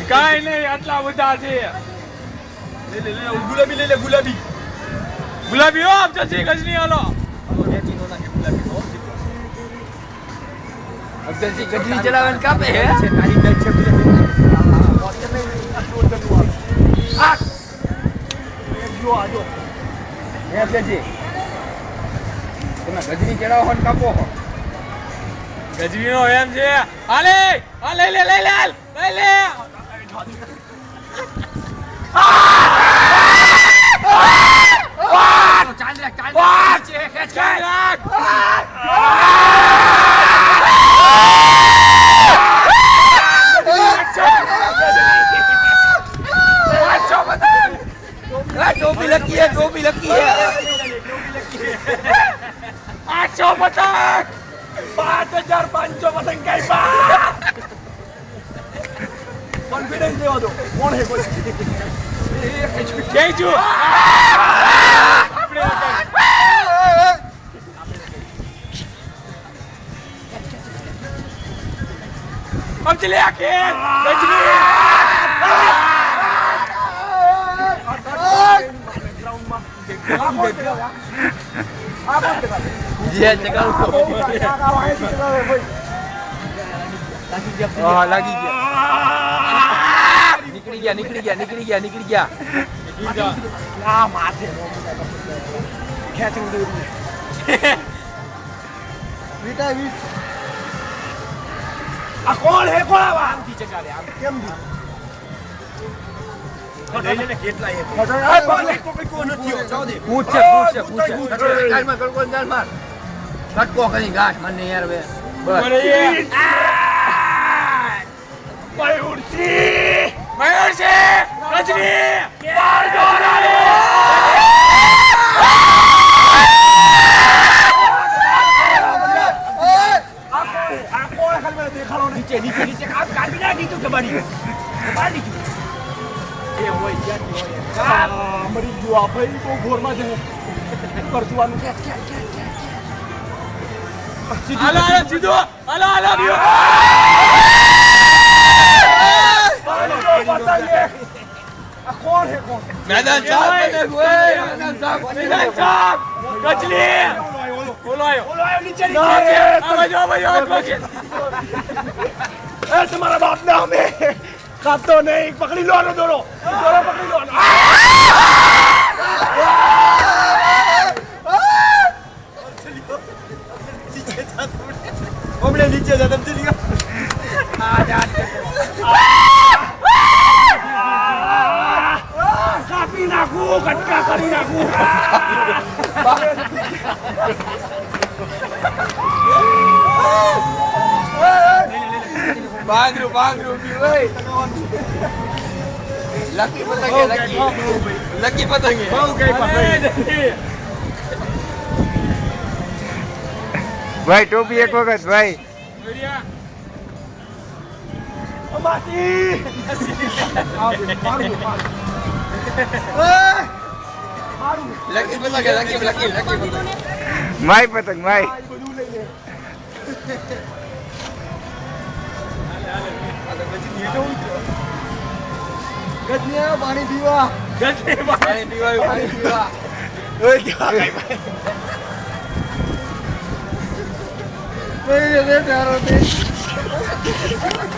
કાઈ નહીં આટલા બધા છે ગુલાબી લઈ લે ગુલાબી ગુલાબી હો અફજલજી ગજની હાલો અફજલજી ગજની ચલાવન કાપે હે તારી બેચ છે આ જો આજો હે અફજલજી તમે ગજની ચડાવો ને કાપો ગજની નો એમ છે હાલે આ લઈ લે લઈ લે લઈ લે ચાલ રે છે ખેંચ રાખ टोपी लगी है 800 पतंग 5500 पतंग कई बार कॉन्फिडेंस देवा दो कौन है कोई केजू हम चले आके Ghazni dia cakap oh lagi dia निकली गया क्या माथे खेच दे बेटा आ कौन है कोला आम की जगह रे आम केम दी ले કેટલા એ પકડી કો નથી જાવ દે પૂછ ગાલ માર કટકો કરી ગાશ મને યાર બે બસ મયુરજી ગજની બાર દોરા રે આ કોણ ખાલી મને દેખાડો નીચે કામ કાઢી નાખી તું કબાડી દીધું એ હોય ક્યાં મરી ગયો આ ભાઈ તો ઘોરમાં છે કરસવાનું હાલો સીધો હાલો कौन है कौन मैदान साफ गजनी बोलो आयो नीचे ए तुम्हारा बाप नाम है काटो नहीं पकड़ी लो दोनों पकड़ी लो हमने नीचे जा तुम चली गया कापी नाखू कटका करी नाखू बांगरू की भाई लकी पतंग है लकी पतंग है भाई टोपी एक वक्त भाई माटी लकी पतंग है लकी माई पतंग माई गजनी पानी पीवा पानी पीवा ओए क्या भाई प्यार होते